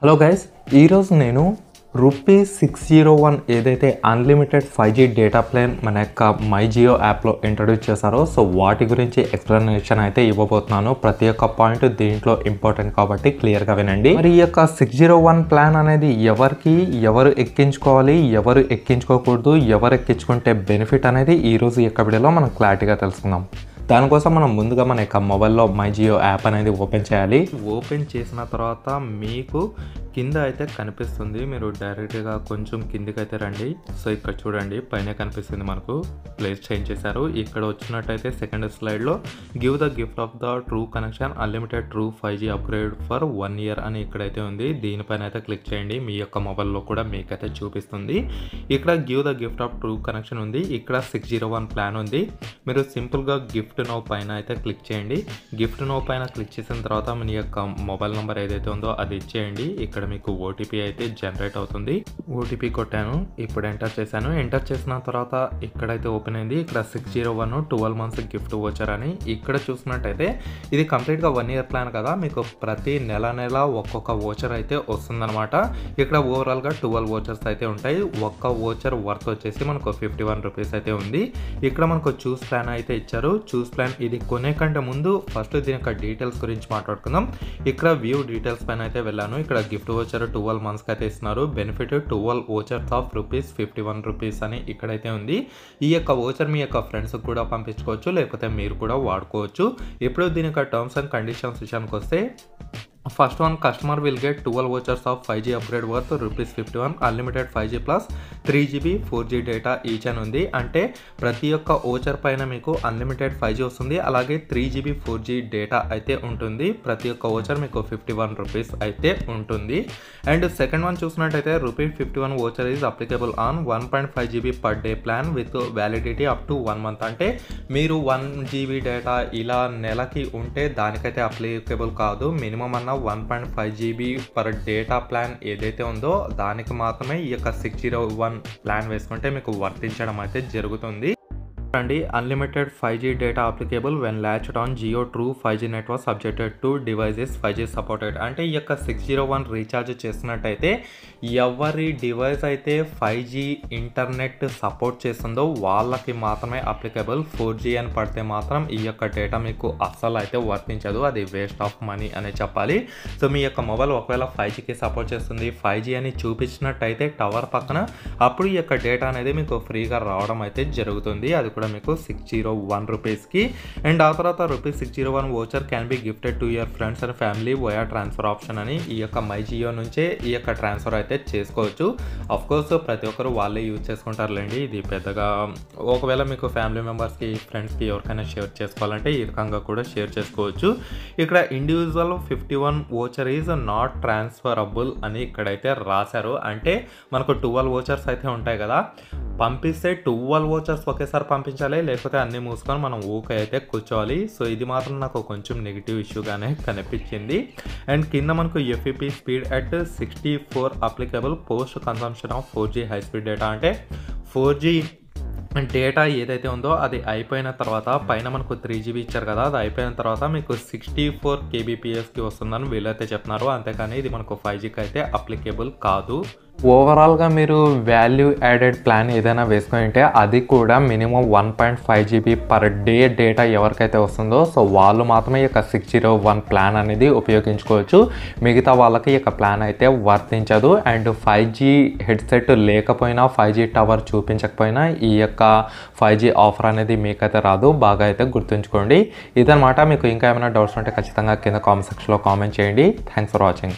Hello guys, ఈరోజు నేను రూ601 ఏదైతే అన్లిమిటెడ్ 5G డేటా ప్లాన్ మన యొక్క మై జియో యాప్లో ఇంట్రడ్యూస్ చేశారో సో వాటి గురించి ఎక్స్ప్లెనేషన్ అయితే ఇవ్వబోతున్నాను. ప్రతి ఒక్క పాయింట్ దీంట్లో ఇంపార్టెంట్ కాబట్టి క్లియర్గా వినండి. మరి ఈ యొక్క 601 ప్లాన్ అనేది ఎవరు ఎక్కించుకోవాలి, ఎవరు ఎక్కించుకోకూడదు, ఎవరు ఎక్కించుకుంటే బెనిఫిట్ అనేది ఈరోజు ఈ యొక్క వీడియోలో మనం క్లారిటీగా తెలుసుకుందాం. దానికోసం మనం ముందుగా మన యొక్క మొబైల్లో మై జియో యాప్ అనేది ఓపెన్ చేయాలి. ఓపెన్ చేసిన తర్వాత మీకు కింద అయితే కనిపిస్తుంది. మీరు డైరెక్ట్గా కొంచెం కిందికి అయితే రండి. సో ఇక్కడ చూడండి, పైన కనిపిస్తుంది మనకు ప్లేస్ చేంజ్ చేశారు. ఇక్కడ వచ్చినట్టయితే సెకండ్ స్లైడ్లో give the gift of the true connection unlimited true 5G upgrade for 1 year అని ఇక్కడైతే ఉంది. దీనిపైన అయితే క్లిక్ చేయండి. మీ యొక్క మొబైల్లో కూడా మీకైతే చూపిస్తుంది. ఇక్కడ give the gift of true connection ఉంది. ఇక్కడ 601 ప్లాన్ ఉంది. మీరు సింపుల్గా గిఫ్ట్ నో పైన అయితే క్లిక్ చేయండి. గిఫ్ట్ నో పైన క్లిక్ చేసిన తర్వాత మీ యొక్క మొబైల్ నెంబర్ ఏదైతే ఉందో అది ఇచ్చేయండి. ఇక్కడ మీకు ఓటీపీ అయితే జనరేట్ అవుతుంది. ఓటీపీ కొట్టాను, ఇప్పుడు ఎంటర్ చేశాను. ఎంటర్ చేసిన తర్వాత ఇక్కడైతే ఓపెన్ అయింది. ఇక్కడ 601 12 months గిఫ్ట్ వోచర్ అని ఇక్కడ చూసినట్టయితే ఇది కంప్లీట్గా 1 year ప్లాన్ కదా. మీకు ప్రతి నెల ఒక్కొక్క వోచర్ అయితే వస్తుందన్నమాట. ఇక్కడ ఓవరాల్గా 12 వోచర్స్ అయితే ఉంటాయి. ఒక్క వోచర్ వర్త్ వచ్చేసి మనకు 51 రూపీస్ అయితే ఉంది. ఇక్కడ మనకు చూస్ ప్లాన్ అయితే ఇచ్చారు. చూస్ ప్లాన్ ఇది కొనే కంటే ముందు ఫస్ట్ దీని యొక్క డీటెయిల్స్ గురించి మాట్లాడుకుందాం. ఇక్కడ వ్యూ డీటెయిల్స్ పైన అయితే వెళ్ళాను. ఇక్కడ గిఫ్ట్ వోచర్ 12 months అయితే ఇస్తున్నారు. బెనిఫిట్ 12 వోచర్స్ ఆఫ్ ₹51 రూపీస్ అని ఇక్కడైతే ఉంది. ఈ యొక్క వోచర్ మీ యొక్క ఫ్రెండ్స్ కూడా పంపించుకోవచ్చు, లేకపోతే మీరు కూడా వాడుకోవచ్చు. ఇప్పుడు దీని యొక్క టర్మ్స్ అండ్ కండిషన్స్ విషయానికి వస్తే first one, customer will get 12 vouchers of 5G upgrade worth ₹51 unlimited 5G plus 3GB 4G data each అని ఉంది. అంటే ప్రతి ఒక్క ఓచర్ పైన మీకు అన్లిమిటెడ్ 5G వస్తుంది, అలాగే 3GB 4G డేటా అయితే ఉంటుంది. ప్రతి ఒక్క ఓచర్ మీకు 51 రూపీస్ అయితే ఉంటుంది. అండ్ సెకండ్ వన్ చూసినట్టయితే ₹51 voucher is applicable on 1.5GB per day plan with validity up to 1 month. అంటే మీరు 1GB డేటా ఇలా నెలకి ఉంటే దానికైతే అప్లికేబుల్ కాదు. మినిమం అన్న 1.5GB పర్ డేటా ప్లాన్ ఏదైతే ఉందో దానికి మాత్రమే ఈ యొక్క 601 ప్లాన్ వేసుకుంటే మీకు వర్తించడం అయితే జరుగుతుంది. అండి, unlimited 5G data applicable when latched on Jio true 5G network subjected to devices 5G supported. అంటే ఈ యొక్క 601 రీఛార్జ్ చేస్తున్నట్టయితే ఎవరి డివైస్ అయితే 5G ఇంటర్నెట్ సపోర్ట్ చేస్తుందో వాళ్ళకి మాత్రమే అప్లికేబుల్. 4G అని పడితే మాత్రం ఈ యొక్క డేటా మీకు అస్సలు అయితే వర్తించదు. అది వేస్ట్ ఆఫ్ మనీ అనే చెప్పాలి. సో మీ యొక్క మొబైల్ ఒకవేళ 5Gకి సపోర్ట్ చేస్తుంది, 5G అని చూపించినట్టయితే టవర్ పక్కన, అప్పుడు ఈ యొక్క డేటా అనేది మీకు ఫ్రీగా రావడం అయితే జరుగుతుంది. అది కూడా మీకు 601 రూపీస్కి. అండ్ ఆ తర్వాత ₹601 voucher can be gifted to your friends and family via transfer option అని ఈ యొక్క మై జియో నుంచే ఈ యొక్క ట్రాన్స్ఫర్ అయితే చేసుకోవచ్చు. అఫ్కోర్స్ ప్రతి ఒక్కరు వాళ్ళే యూజ్ చేసుకుంటారులేండి. ఇది పెద్దగా ఒకవేళ మీకు ఫ్యామిలీ మెంబర్స్కి, ఫ్రెండ్స్కి ఎవరికైనా షేర్ చేసుకోవాలంటే ఈ రకంగా కూడా షేర్ చేసుకోవచ్చు. ఇక్కడ individual 51 voucher is not transferable అని ఇక్కడైతే రాశారు. అంటే మనకు 12 వోచర్స్ అయితే ఉంటాయి కదా, పంపిస్తే 12 వోచర్స్ ఒకేసారి పంపించాలి, లేకపోతే అన్నీ మూసుకొని మనం ఊకే అయితే కూర్చోవాలి. సో ఇది మాత్రం నాకు కొంచెం నెగిటివ్ ఇష్యూగానే కనిపించింది. అండ్ కింద మనకు FEP speed at 64 applicable post consumption of 4G high speed data. అంటే 4G డేటా ఏదైతే ఉందో అది అయిపోయిన తర్వాత పైన మనకు 3GB ఇచ్చారు కదా, అది అయిపోయిన తర్వాత మీకు 64 kbpsకి వస్తుందని వీళ్ళైతే చెప్తున్నారు. అంతేకాని ఇది మనకు 5Gకి అయితే అప్లికేబుల్ కాదు. ఓవరాల్గా మీరు వాల్యూ యాడెడ్ ప్లాన్ ఏదైనా వేసుకొని ఉంటే అది కూడా minimum 1.5GB per day data ఎవరికైతే వస్తుందో సో వాళ్ళు మాత్రమే ఈ యొక్క 601 ప్లాన్ అనేది ఉపయోగించుకోవచ్చు. మిగతా వాళ్ళకి ఈ యొక్క ప్లాన్ అయితే వర్తించదు. అండ్ 5G హెడ్సెట్ లేకపోయినా, 5G టవర్ చూపించకపోయినా ఈ యొక్క 5G ఆఫర్ అనేది మీకైతే రాదు. బాగా అయితే గుర్తుంచుకోండి. ఇదనమాట. మీకు ఇంకా ఏమైనా డౌట్స్ ఉంటే ఖచ్చితంగా కింద కామెంట్ సెక్షన్లో కామెంట్ చేయండి. Thanks for watching.